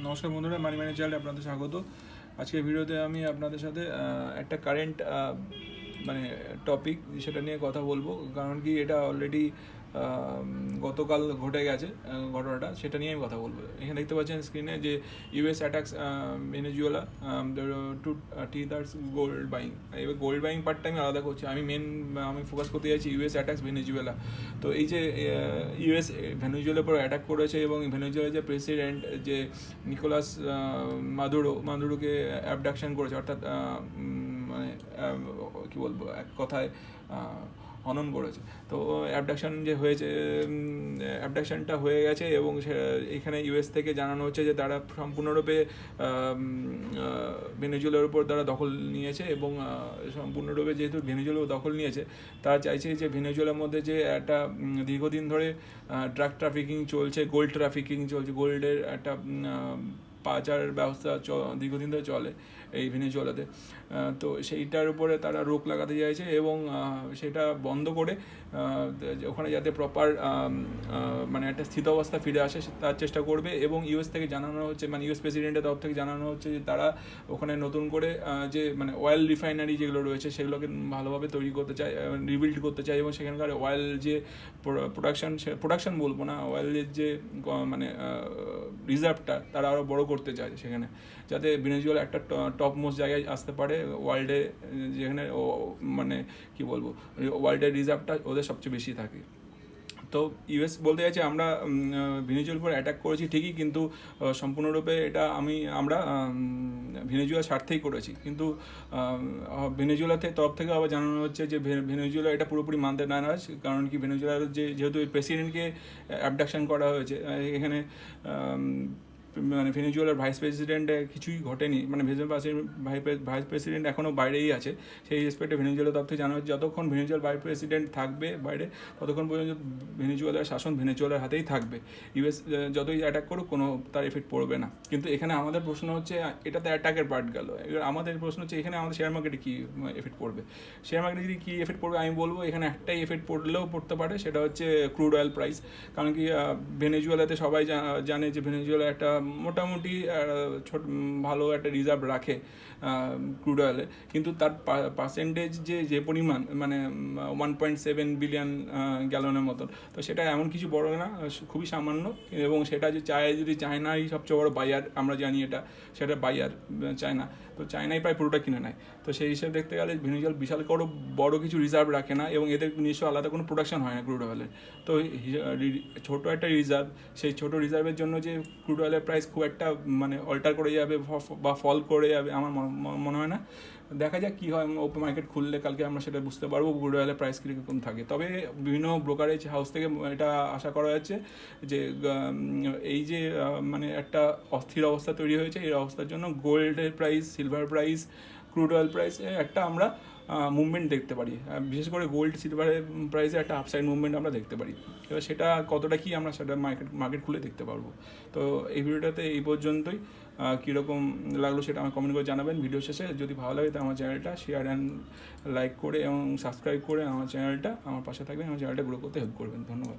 নমস্কার বন্ধুরা, মানি মানি চ্যানেলে আপনাদের স্বাগত। আজকের ভিডিওতে আমি আপনাদের সাথে একটা কারেন্ট মানে টপিক সেটা নিয়ে কথা বলবো। কারণ কি, এটা অলরেডি গতকাল ঘটে গেছে ঘটনাটা, সেটা নিয়ে আমি কথা বলবো। এখানে দেখতে পাচ্ছেন স্ক্রিনে যে ইউএস অ্যাটাক্স ভেনেজুয়েলা টু টিদার্স গোল্ড বাইং। এবার গোল্ড বাইং পার্টটা আমি আলাদা করছি, আমি ফোকাস করতে চাইছি ইউএস অ্যাটাক্স ভেনেজুয়েলা। তো এই যে ইউএস ভেনেজুয়েলার উপর অ্যাটাক করেছে এবং ভেনেজুয়েলার যে প্রেসিডেন্ট যে নিকোলাস মাদুরোকে অ্যাবডাকশন করেছে, অর্থাৎ মানে কী বলবো, এক কথায় হনন করেছে। তো অ্যাবডাকশন যে হয়েছে, অ্যাবডাকশনটা হয়ে গেছে এবং এখানে ইউএস থেকে জানানো হচ্ছে যে তারা সম্পূর্ণরূপে ভেনেজুয়েলার উপর তারা দখল নিয়েছে এবং সম্পূর্ণরূপে যেহেতু ভেনেজুয়েলা দখল নিয়েছে, তারা চাইছে যে ভেনেজুয়েলার মধ্যে যে একটা দীর্ঘদিন ধরে ড্রাগ ট্রাফিকিং চলছে, গোল্ড ট্রাফিকিং চলছে, গোল্ডের একটা পাচার ব্যবস্থা দীর্ঘদিন ধরে চলে এই ভেনেজুয়েলাতে। তো সেইটার উপরে তারা রোক লাগাতে চাইছে এবং সেটা বন্ধ করে ওখানে যাতে প্রপার মানে একটা স্থিতাবস্থা ফিরে আসে তার চেষ্টা করবে। এবং ইউএস থেকে জানানো হচ্ছে, মানে ইউএস প্রেসিডেন্টের তরফ থেকে জানানো হচ্ছে যে তারা ওখানে নতুন করে যে মানে অয়েল রিফাইনারি যেগুলো রয়েছে সেগুলোকে ভালোভাবে তৈরি করতে চায়, রিবিল্ড করতে চায় এবং সেখানকার অয়েল যে প্রোডাকশন বলবো না, অয়েলের যে মানে রিজার্ভটা তারা আরও বড় করতে চায় সেখানে, যাতে ভেনেজুয়েলা একটা টপ মোস্ট জায়গায় আসতে পারে ওয়ার্ল্ডে, যেখানে মানে কি বলবো, ওয়ার্ল্ডের রিজার্ভটা ওদের সবচেয়ে বেশি থাকে। তো ইউএস বলতে চাইছে আমরা ভেনেজুয়েলার উপর অ্যাটাক করেছি ঠিকই, কিন্তু সম্পূর্ণরূপে এটা আমরা ভেনেজুয়েলার স্বার্থেই করেছি। কিন্তু ভেনেজুয়েলাতে তরফ থেকে আবার জানানো হচ্ছে যে ভেনেজুয়েলা এটা পুরোপুরি মানতে নারাজ। কারণ কি, ভেনেজুয়েলার যেহেতু প্রেসিডেন্টকে অ্যাবডাকশন করা হয়েছে, এখানে মানে ভেনেজুয়েলার ভাইস প্রেসিডেন্ট কিছুই ঘটেনি, মানে ভাইস প্রেসিডেন্ট এখনও বাইরেই আছে। সেই রেসপেক্টে ভেনেজুয়েলা তরফ থেকে জানা হচ্ছে যতক্ষণ ভেনেজুয়েলার ভাইস প্রেসিডেন্ট থাকবে বাইরে, ততক্ষণ পর্যন্ত ভেনেজুয়েলার শাসন ভেনেজুয়েলার হাতেই থাকবে। ইউএস যতই অ্যাটাক করুক কোনো তার এফেক্ট পড়বে না। কিন্তু এখানে আমাদের প্রশ্ন হচ্ছে, এটা তো অ্যাটাকের পার্ট গেল, এবার আমাদের প্রশ্ন হচ্ছে এখানে আমাদের শেয়ার মার্কেটে কী এফেক্ট পড়বে। শেয়ার মার্কেটে যদি কী এফেক্ট পড়বে আমি বলবো, এখানে একটাই এফেক্ট পড়তে পারে, সেটা হচ্ছে ক্রুড অয়েল প্রাইস। কারণ কি, ভেনেজুয়েলাতে সবাই জানে যে ভেনেজুয়েলা একটা মোটামুটি ভালো একটা রিজার্ভ রাখে ক্রুড অয়েলে, কিন্তু তার পার্সেন্টেজ যে পরিমাণ, মানে 1.7 বিলিয়ন গ্যালনের মতন, তো সেটা এমন কিছু বড় না, খুবই সামান্য। এবং সেটা যে যদি চায়নাই সবচেয়ে বড় বায়ার, আমরা জানি এটা, সেটা বায়ার চায়না, তো চায়নাই প্রায় পুরোটা কিনে নেয়। তো সেই হিসেবে দেখতে গেলে ভেনেজুয়েলা বিশাল বড় কিছু রিজার্ভ রাখে না এবং এদের নিজস্ব আলাদা কোনো প্রোডাকশন হয় না ক্রুড অয়েলের। তো ছোটো একটা রিজার্ভ, সেই ছোটো রিজার্ভের জন্য যে ক্রুড অয়েলের প্রাইস খুব একটা মানে অল্টার করে যাবে বা ফল করে যাবে আমার মনে হয় না। দেখা যাক কী হয়, ওপেন মার্কেট খুললে কালকে আমরা সেটা বুঝতে পারবো ক্রুড অয়েলের প্রাইস কীরকম থাকে। তবে বিভিন্ন ব্রোকারেজ হাউস থেকে এটা আশা করা যাচ্ছে যে এই যে মানে একটা অস্থির অবস্থা তৈরি হয়েছে, এই অবস্থার জন্য গোল্ডের price, silver price, crude oil price একটা আমরা মুভমেন্ট দেখতে পারি। বিশেষ করে গোল্ড সিলভারের প্রাইসে একটা আপসাইড মুভমেন্ট আমরা দেখতে পারি। এবার সেটা কতটা কি আমরা সেটা মার্কেট খুলে দেখতে পারবো। তো এই ভিডিওটাতে এই পর্যন্তই। কীরকম লাগলো সেটা আমার কমেন্ট করে জানাবেন। ভিডিও শেষে যদি ভালো লাগে তো আমার চ্যানেলটা শেয়ার অ্যান্ড লাইক করে এবং সাবস্ক্রাইব করে আমার চ্যানেলটা আমার পাশে থাকবেন, আমার চ্যানেলটা গ্রো করতে হেল্প করবেন। ধন্যবাদ।